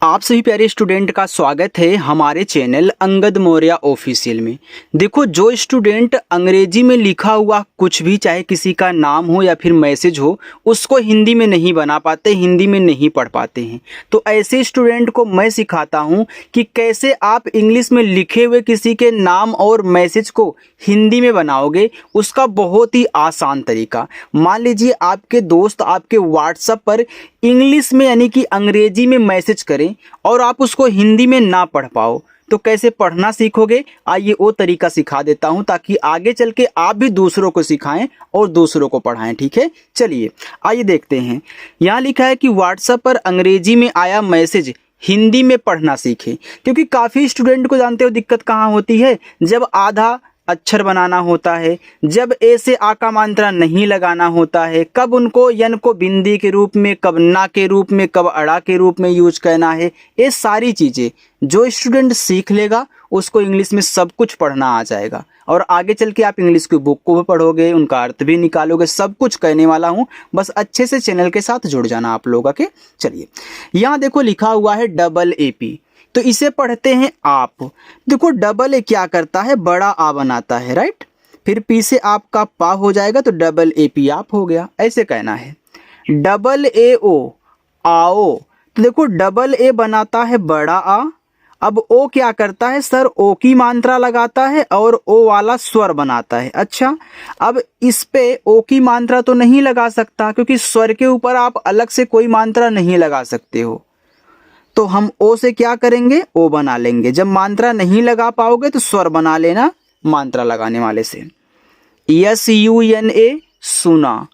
आप सभी प्यारे स्टूडेंट का स्वागत है हमारे चैनल अंगद मौर्य ऑफिशियल में। देखो, जो स्टूडेंट अंग्रेजी में लिखा हुआ कुछ भी, चाहे किसी का नाम हो या फिर मैसेज हो, उसको हिंदी में नहीं बना पाते, हिंदी में नहीं पढ़ पाते हैं, तो ऐसे स्टूडेंट को मैं सिखाता हूं कि कैसे आप इंग्लिश में लिखे हुए किसी के नाम और मैसेज को हिंदी में बनाओगे। उसका बहुत ही आसान तरीका, मान लीजिए आपके दोस्त आपके व्हाट्सएप पर इंग्लिश में यानी कि अंग्रेजी में मैसेज करें और आप उसको हिंदी में ना पढ़ पाओ, तो कैसे पढ़ना सीखोगे? आइए वो तरीका सिखा देता हूं ताकि आगे चल के आप भी दूसरों को सिखाएं और दूसरों को पढ़ाएं। ठीक है, चलिए आइए देखते हैं। यहाँ लिखा है कि व्हाट्सएप पर अंग्रेजी में आया मैसेज हिंदी में पढ़ना सीखें। क्योंकि काफ़ी स्टूडेंट को जानते हो दिक्कत कहाँ होती है, जब आधा अक्षर बनाना होता है, जब ए से आ का मात्रा नहीं लगाना होता है, कब उनको यन को बिंदी के रूप में, कब ना के रूप में, कब अड़ा के रूप में यूज करना है। ये सारी चीज़ें जो स्टूडेंट सीख लेगा उसको इंग्लिश में सब कुछ पढ़ना आ जाएगा और आगे चल के आप इंग्लिश की बुक को भी पढ़ोगे, उनका अर्थ भी निकालोगे। सब कुछ कहने वाला हूँ, बस अच्छे से चैनल के साथ जुड़ जाना आप लोगों के। चलिए, यहाँ देखो लिखा हुआ है डबल AP, तो इसे पढ़ते हैं आप। देखो डबल ए क्या करता है, बड़ा आ बनाता है, राइट। फिर पी से आपका पा हो जाएगा तो डबल AP आप हो गया, ऐसे कहना है। डबल AO आओ, तो देखो डबल ए बनाता है बड़ा आ, अब ओ क्या करता है सर, ओ की मात्रा लगाता है और ओ वाला स्वर बनाता है। अच्छा, अब इस पे ओ की मात्रा तो नहीं लगा सकता क्योंकि स्वर के ऊपर आप अलग से कोई मात्रा नहीं लगा सकते हो, तो हम ओ से क्या करेंगे, ओ बना लेंगे। जब मात्रा नहीं लगा पाओगे तो स्वर बना लेना मात्रा लगाने वाले से। SUNA सुना,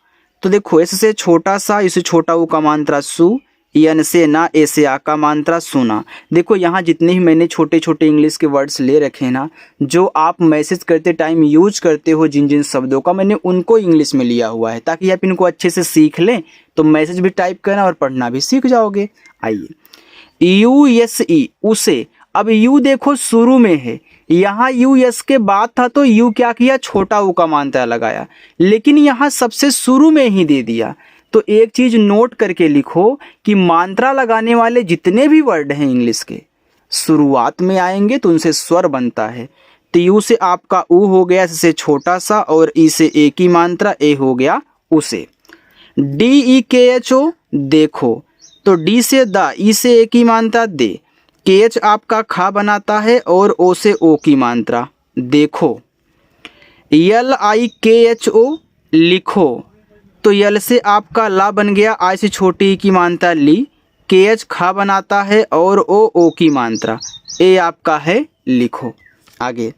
तो देखो एस से छोटा सा, इसे छोटा ऊ का मात्रा सु, यन से ना, ए से आ का मात्रा सुना। देखो यहाँ जितने ही मैंने छोटे छोटे इंग्लिश के वर्ड्स ले रखे हैं ना, जो आप मैसेज करते टाइम यूज करते हो, जिन जिन शब्दों का, मैंने उनको इंग्लिश में लिया हुआ है ताकि आप इनको अच्छे से सीख लें, तो मैसेज भी टाइप करना और पढ़ना भी सीख जाओगे। आइए, USE उसे, अब यू देखो शुरू में है, यहाँ US के बाद था तो यू क्या किया, छोटा ऊ का मात्रा लगाया, लेकिन यहाँ सबसे शुरू में ही दे दिया। तो एक चीज नोट करके लिखो कि मात्रा लगाने वाले जितने भी वर्ड हैं इंग्लिश के शुरुआत में आएंगे तो उनसे स्वर बनता है। तो यू से आपका ऊ हो गया, इससे छोटा सा, और ई से ए की मात्रा ए हो गया उसे। DEKHO देखो, तो डी से दा, ई से ए की मात्रा दे, KH आपका खा बनाता है और ओ से ओ की मात्रा देखो। LIKHO लिखो, तो यल से आपका ला बन गया, आई से छोटी ई की मात्रा ली, KH खा बनाता है और ओ की मात्रा, ए आपका है लिखो। आगे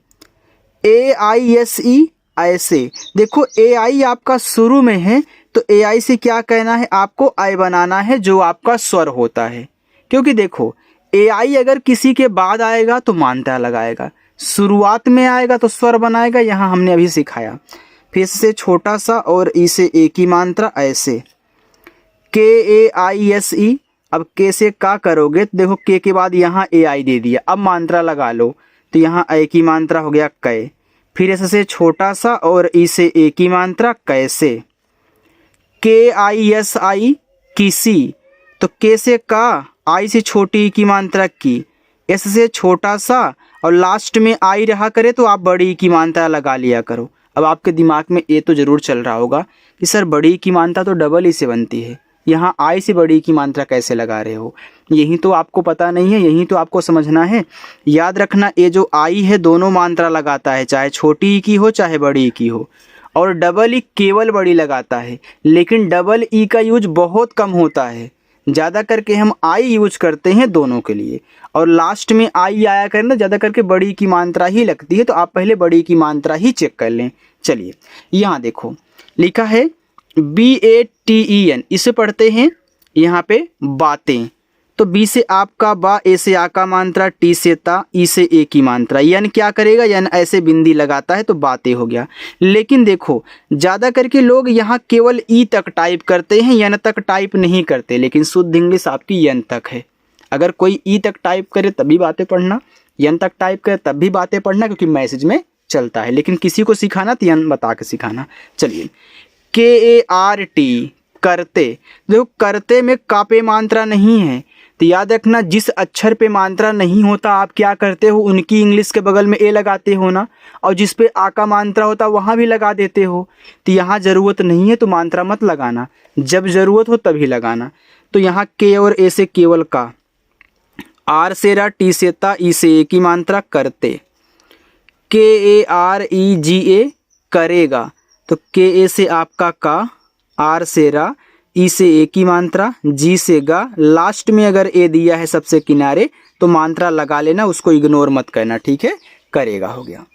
AISE ऐसे, देखो AI आपका शुरू में है तो AI से क्या कहना है, आपको आई बनाना है जो आपका स्वर होता है। क्योंकि देखो AI अगर किसी के बाद आएगा तो मात्रा लगाएगा, शुरुआत में आएगा तो स्वर बनाएगा, यहाँ हमने अभी सिखाया। फिर से छोटा सा और ई से ए की मात्रा ऐसे। KAISE, अब के से का करोगे, तो देखो के के बाद यहाँ AI दे दिया, अब मात्रा लगा लो, तो यहाँ ए की मात्रा हो गया कै। फिर ऐसे छोटा सा और ई से ए की मात्रा कैसे। KISI किसी, तो के से का, आई से छोटी ई की मात्रा की, एस से छोटा सा और लास्ट में आई रहा करे तो आप बड़ी ई की मात्रा लगा लिया करो। अब आपके दिमाग में ये तो जरूर चल रहा होगा कि सर बड़ी ई की मात्रा तो डबल ई से बनती है, यहाँ आई से बड़ी की मात्रा कैसे लगा रहे हो? यही तो आपको पता नहीं है, यही तो आपको समझना है। याद रखना, ये जो आई है दोनों मात्रा लगाता है, चाहे छोटी ई की हो चाहे बड़ी ई की हो, और डबल ई केवल बड़ी लगाता है। लेकिन डबल ई का यूज बहुत कम होता है, ज़्यादा करके हम आई यूज करते हैं दोनों के लिए, और लास्ट में आई आया करें ना, ज़्यादा करके बड़ी की मात्रा ही लगती है, तो आप पहले बड़ी की मात्रा ही चेक कर लें। चलिए यहाँ देखो लिखा है BATEN, इसे पढ़ते हैं यहाँ पे बातें, तो बी से आपका बा, ए से आ का मात्रा, टी से ता, ई से ए की मात्रा, यन क्या करेगा, यन ऐसे बिंदी लगाता है तो बातें हो गया। लेकिन देखो ज़्यादा करके लोग यहाँ केवल ई तक टाइप करते हैं, यन तक टाइप नहीं करते, लेकिन शुद्ध इंग्लिश आपकी यन तक है। अगर कोई ई तक टाइप करे तभी बातें पढ़ना, यन तक टाइप करे तब भी बातें पढ़ना, क्योंकि मैसेज में चलता है। लेकिन किसी को सिखाना तो यन बता के सिखाना। चलिए KART करते, देखो करते में कापे मात्रा नहीं है, तो याद रखना, जिस अक्षर पे मात्रा नहीं होता आप क्या करते हो, उनकी इंग्लिश के बगल में ए लगाते हो ना, और जिस पे आ का मात्रा होता वहाँ भी लगा देते हो। तो यहाँ ज़रूरत नहीं है तो मात्रा मत लगाना, जब ज़रूरत हो तभी लगाना। तो यहाँ के और ए से केवल का, आर से रा, टी से ता, ई से ए की मात्रा करते, के ए आर ई जी ए करेगा, तो के ए से आपका का, आर से रा, ई से ए की मात्रा, जी से गा, लास्ट में अगर ए दिया है सबसे किनारे तो मात्रा लगा लेना, उसको इग्नोर मत करना, ठीक है। करेगा हो गया।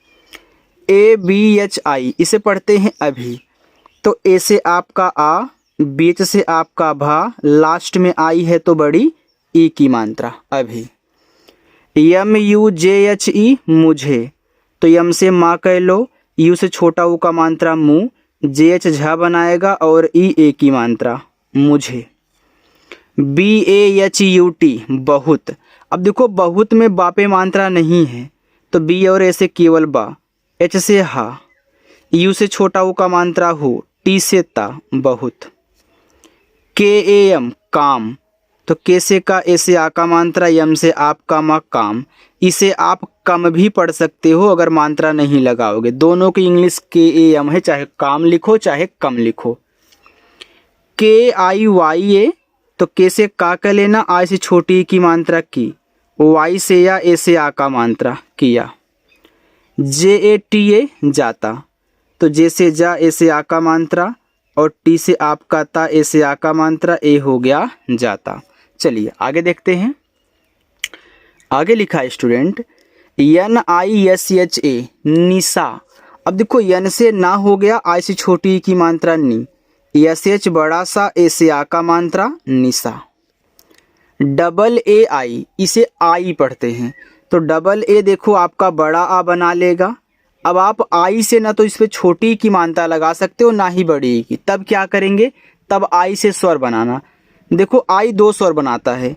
ए बी एच आई, इसे पढ़ते हैं अभी, तो ए से आपका आ, बी एच से आपका भा, लास्ट में आई है तो बड़ी ई की मात्रा अभी। यम यू जे एच ई मुझे, तो यम से माँ कह लो, यू से छोटा ऊ का मात्रा मुँह, जे एच झा बनाएगा और ई ए की मात्रा मुझे। B A H U T बहुत, अब देखो बहुत में बा पे मात्रा नहीं है तो बी और ए से केवल बा, एच से हा, यू से छोटा ऊ का मात्रा हो, टी से ता बहुत। के ए एम काम, तो के से का, ए से आ का मात्रा, यम से आप का मा काम, इसे आप कम भी पढ़ सकते हो अगर मात्रा नहीं लगाओगे। दोनों की इंग्लिश के ए एम है, चाहे काम लिखो चाहे कम लिखो। के आई वाई ए, तो के से का कर लेना, आई से छोटी की मात्रा की, वाई से या ए से आ का मात्रा किया। जे ए टी ए जाता, तो जे से जा, ए से आ का मात्रा, और टी से आपका ता, ए से आ का मात्रा, ए हो गया जाता। चलिए आगे देखते हैं। आगे लिखा है student, N I S H A Nisha. अब देखो एन से ना हो गया, आई से छोटी की मात्रा नी, एस एच बड़ा सा, ए से आ का मात्रा निशा। डबल ए आई, इसे आई पढ़ते हैं, तो डबल ए देखो आपका बड़ा आ बना लेगा। अब आप आई से ना तो इस पर छोटी की मात्रा लगा सकते हो ना ही बड़ी की, तब क्या करेंगे, तब आई से स्वर बनाना। देखो आई दो स्वर बनाता है,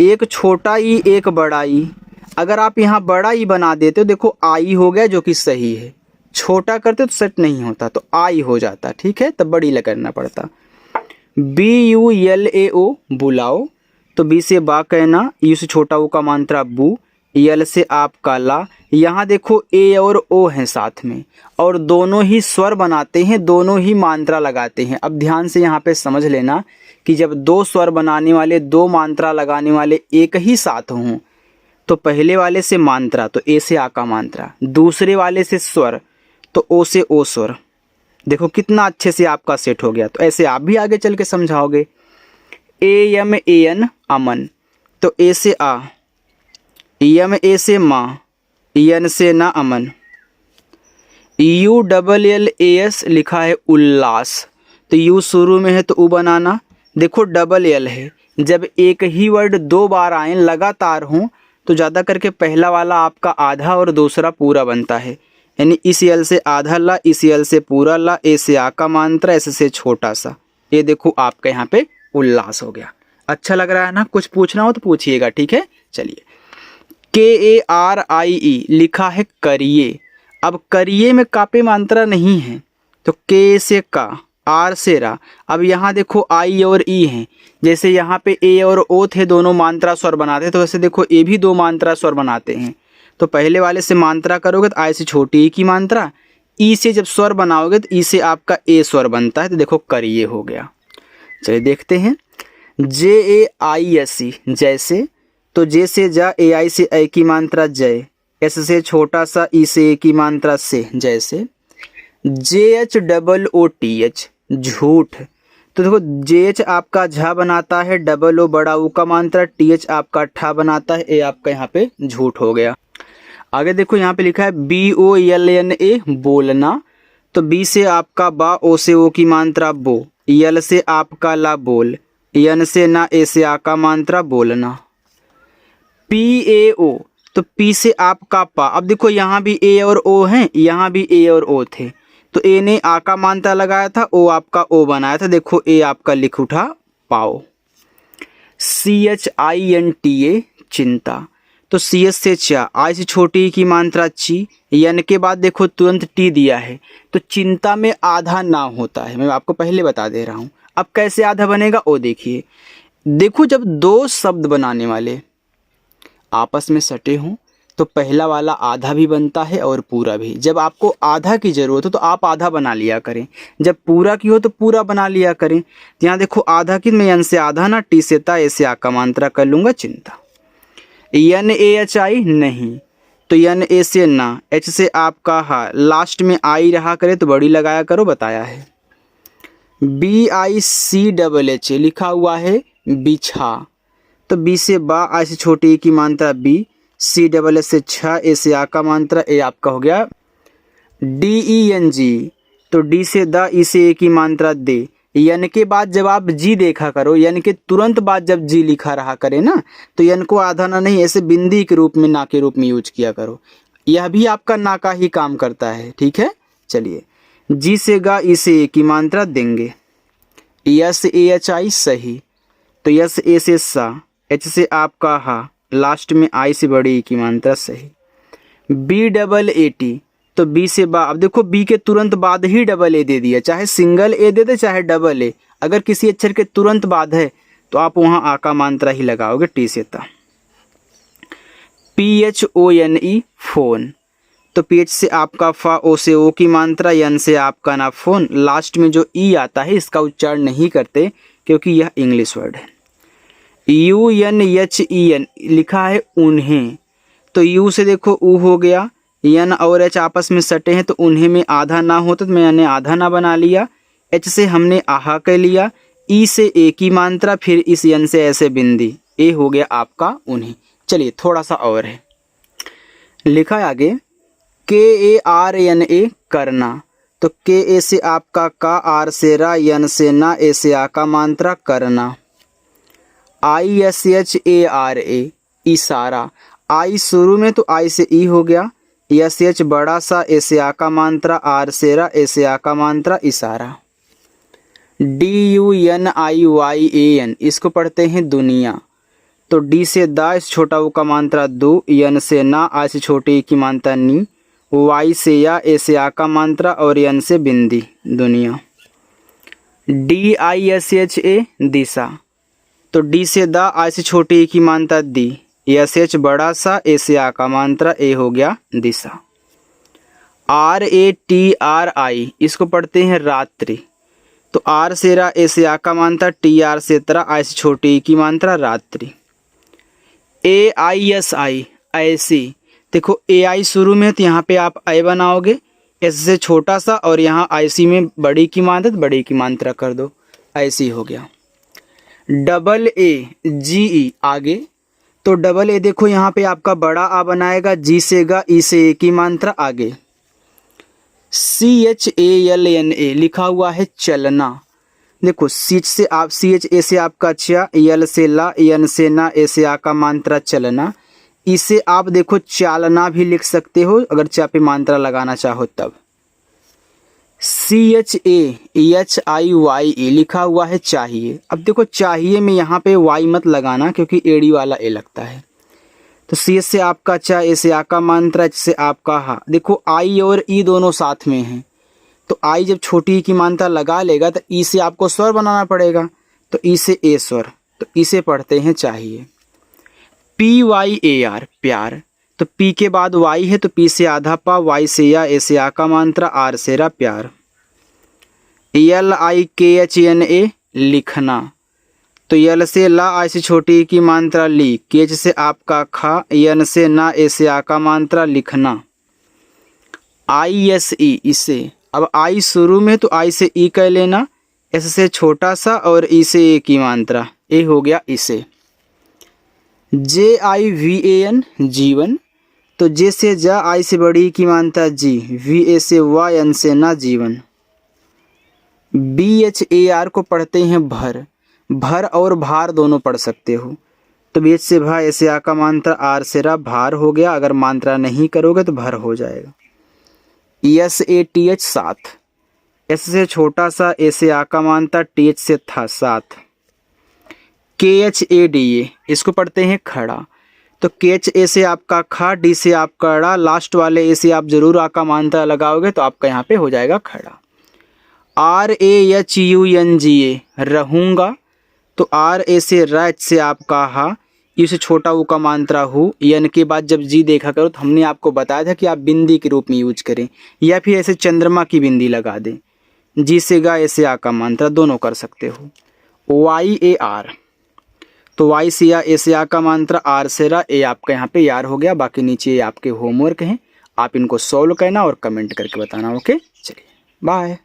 एक छोटा ई एक बड़ा ई। अगर आप यहाँ बड़ा ई बना देते हो, देखो आई हो गया जो कि सही है, छोटा करते तो सेट नहीं होता तो आई हो जाता, ठीक है, तब बड़ी करना पड़ता। बी यू एल ए ओ बुलाओ, तो बी से बा कहना, यू से छोटा ओ का मात्रा बू, यल से आपका ला। यहाँ देखो ए और ओ हैं साथ में और दोनों ही स्वर बनाते हैं, दोनों ही मात्रा लगाते हैं। अब ध्यान से यहाँ पे समझ लेना कि जब दो स्वर बनाने वाले, दो मात्रा लगाने वाले एक ही साथ हों, तो पहले वाले से मात्रा तो ए से आ का मात्रा, दूसरे वाले से स्वर तो ओ से ओ स्वर। देखो कितना अच्छे से आपका सेट हो गया। तो ऐसे आप भी आगे चल के समझाओगे। ए एम ए एन अमन, तो ए से आ, एम ए से माँ, एन से ना Aman. U double L A S लिखा है उल्लास, तो यू शुरू में है तो उ बनाना। देखो डबल एल है, जब एक ही वर्ड दो बार आए लगातार हों तो ज़्यादा करके पहला वाला आपका आधा और दूसरा पूरा बनता है, यानी इस यल से आधा ला, इस यल से पूरा ला, ए से आ का मात्रा, ऐसे से छोटा सा। ये देखो आपका यहाँ पे उल्लास हो गया। अच्छा लग रहा है ना? कुछ पूछना हो तो पूछिएगा, ठीक है। चलिए, के ए आर आई ई लिखा है करिए। अब करिए में का पे मात्रा नहीं है तो के से का, आर से रा। अब यहाँ देखो आई और ई हैं, जैसे यहाँ पे ए और ओ थे दोनों मात्रा स्वर बनाते हैं, तो वैसे देखो ए भी दो मात्रा स्वर बनाते हैं। तो पहले वाले से मात्रा करोगे तो आई से छोटी ई की मात्रा, ई से जब स्वर बनाओगे तो ई से आपका ए स्वर बनता है, तो देखो करिए हो गया। चलिए देखते हैं। जे ए आई एस ई जैसे, तो जे से जा, ए आई से ए की मात्रा जय, एस से छोटा सा, ई से ए की मात्रा से जैसे। J H double O T H झूठ, तो देखो जे एच आपका झा बनाता है, डबल ओ बड़ा ऊ का मात्रा, टी एच आपका ठा बनाता है, ए आपका यहाँ पे झूठ हो गया। आगे देखो यहाँ पे लिखा है B O L N A बोलना, तो बी से आपका बा, ओ से ओ की मात्रा बो, यल से आपका ला बोल, यन से ना, ए से आ का मात्रा बोलना। पी ए ओ, तो पी से आपका पा। अब देखो यहाँ भी ए और ओ हैं, यहाँ भी ए और ओ थे, तो ए ने आ का मात्रा लगाया था, ओ आपका ओ बनाया था, देखो ए आपका लिख उठा पाओ। C H I N T A चिंता, तो सी एच से चा, आई से छोटी की मात्रा ची, यन के बाद देखो तुरंत टी दिया है, तो चिंता में आधा ना होता है, मैं आपको पहले बता दे रहा हूँ। अब कैसे आधा बनेगा वो देखिए। देखो जब दो शब्द बनाने वाले आपस में सटे हों तो पहला वाला आधा भी बनता है और पूरा भी। जब आपको आधा की ज़रूरत हो तो आप आधा बना लिया करें, जब पूरा की हो तो पूरा बना लिया करें। तो यहाँ देखो आधा की, मैं यन से आधा ना, टी से ता, ए से आ का मात्रा कर लूँगा चिंता। यन ए एच आई नहीं, तो यन ए से ना, एच से आपका हा, लास्ट में आई रहा करे तो बड़ी लगाया करो, बताया है। B I C double H लिखा हुआ है बिछा, तो बी से बा, आई से छोटी ए की मात्रा बी, सी डबल एस से छा, ए से आ का मात्रा ए आपका हो गया डी ई एन जी, तो डी से द, ई से ए की मात्रा दे। यन के बाद जब आप जी देखा करो, यन के तुरंत बाद जब जी लिखा रहा करे ना, तो यन को आधा ना नहीं, ऐसे बिंदी के रूप में, ना के रूप में यूज किया करो। यह भी आपका ना का ही काम करता है, ठीक है। चलिए, जी से गा, ई से ए की मात्रा देंगे, यस ए एच आई सही, तो यस ए से सा, एच से आपका हा, लास्ट में आई से बड़ी की मात्रा सही। बी डबल ए टी, तो बी से बा, अब देखो बी के तुरंत बाद ही डबल ए दे दिया, चाहे सिंगल ए दे दे चाहे डबल ए, अगर किसी अक्षर के तुरंत बाद है तो आप वहाँ आ का मात्रा ही लगाओगे, टी से ता। P H O N E phone, तो पी एच से आपका फा, ओ से ओ की मात्रा, एन से आपका ना फोन, लास्ट में जो ई आता है इसका उच्चारण नहीं करते क्योंकि यह इंग्लिश वर्ड है। U N H E N लिखा है उन्हें, तो यू से देखो ऊ हो गया, एन और एच आपस में सटे हैं तो उन्हें में आधा ना होता तो मैंने आधा ना बना लिया, एच से हमने आहा कर लिया, ई से ए की मात्रा, फिर इस एन से ऐसे बिंदी, ए हो गया आपका उन्हें। चलिए थोड़ा सा और है, लिखा है आगे के ए आर एन ए करना, तो के ए से आपका का, आर से रा, एन से ना, ए से आ का मात्रा करना। I S H A R A इशारा, आई शुरू में तो आई से ई हो गया, एस एच बड़ा सा, ए से आ का मात्रा, आर से रा, ए से आ का मात्रा इशारा। D U N I Y A N, इसको पढ़ते हैं दुनिया, तो डी से दा, इस छोटा वो का मात्रा दो, एन से ना, आई से छोटी की मात्रा नी, वाई से या, ए से आ का मात्रा और एन से बिंदी दुनिया। D I S H A दिशा, तो डी से दा, आई से छोटी की मात्रा दी, एस एच बड़ा सा, ए से आ का मात्रा, ए हो गया दिशा। R A T R I, इसको पढ़ते हैं रात्रि, तो आर से रा, ए से आ का मात्रा, टी आर से तरा, आई से छोटी की मात्रा रात्रि। ए आई एस आई ऐसी, देखो ए आई शुरू में तो यहाँ पे आप ए बनाओगे, एस से छोटा सा, और यहाँ आई सी में बड़ी की मात्रा, बड़ी की मात्रा कर दो, ऐसी हो गया। डबल ए जी ई आगे, तो डबल ए देखो यहाँ पे आपका बड़ा आ बनाएगा, जी से गा, ई से ए की मात्रा आगे। C H A L N A लिखा हुआ है चलना, देखो सी से आप, सी एच ए से आपका चा, एल से ला, एन से ना, ए से आ का मात्रा चलना, इसे आप देखो चालना भी लिख सकते हो अगर चा पे मात्रा लगाना चाहो तब। C H A H I Y A लिखा हुआ है चाहिए, अब देखो चाहिए में यहाँ पे वाई मत लगाना क्योंकि एड़ी वाला ए लगता है, तो सी से आपका चा, ए से आ का मात्रा, एच से आपका हा, देखो आई और ई दोनों साथ में हैं, तो आई जब छोटी की मात्रा लगा लेगा तो ई से आपको स्वर बनाना पड़ेगा, तो ई से ए स्वर, तो इसे पढ़ते हैं चाहिए। पी वाई ए आर प्यार, तो पी के बाद वाई है तो पी से आधा पा, वाई से या, ए से आ का मात्रा, आर से रा प्यार। एल आई के एच एन ए लिखना, तो यल से ला, आई से छोटी की मात्रा ली, केच से आपका खा, एन से ना, ए से आ का मात्रा लिखना। आई एस ई इसे, अब आई शुरू में तो आई से ई कह लेना, एस से छोटा सा और ई से ए की मात्रा, ए हो गया इसे। जे आई वी ए एन जीवन, तो जे से जा, आई से बड़ी की मात्रा जी, वी ए से वा, एन से ना जीवन। बी एच ए आर को पढ़ते हैं भर, भर और भार दोनों पढ़ सकते हो, तो बी एच से भा, ए से आ का मात्रा, आर से रा भार हो गया, अगर मात्रा नहीं करोगे तो भर हो जाएगा। एस ए टी एच साथ, एस से छोटा सा, ए से आ का मात्रा, टी एच से था साथ। के एच ए डी ए, इसको पढ़ते हैं खड़ा, तो के एच ए से आपका खा, डी से आपका ड़ा, लास्ट वाले ए से आप जरूर आ का मात्रा लगाओगे तो आपका यहाँ पे हो जाएगा खड़ा। R A H U N G A रहूँगा, तो आर ए से रच से आपका हा, इसे छोटा ऊ का मात्रा हु, यन के बाद जब जी देखा करो तो हमने आपको बताया था कि आप बिंदी के रूप में यूज करें, या फिर ऐसे चंद्रमा की बिंदी लगा दें। जी से गा, ऐसे आ का मात्रा दोनों कर सकते हो। वाई ए आर, तो वाई से या, ए से आ का मात्रा, आर से रा, ए आपका यहाँ पे यार हो गया। बाकी नीचे ये आपके होमवर्क हैं, आप इनको सॉल्व करना और कमेंट करके बताना। ओके, चलिए बाय।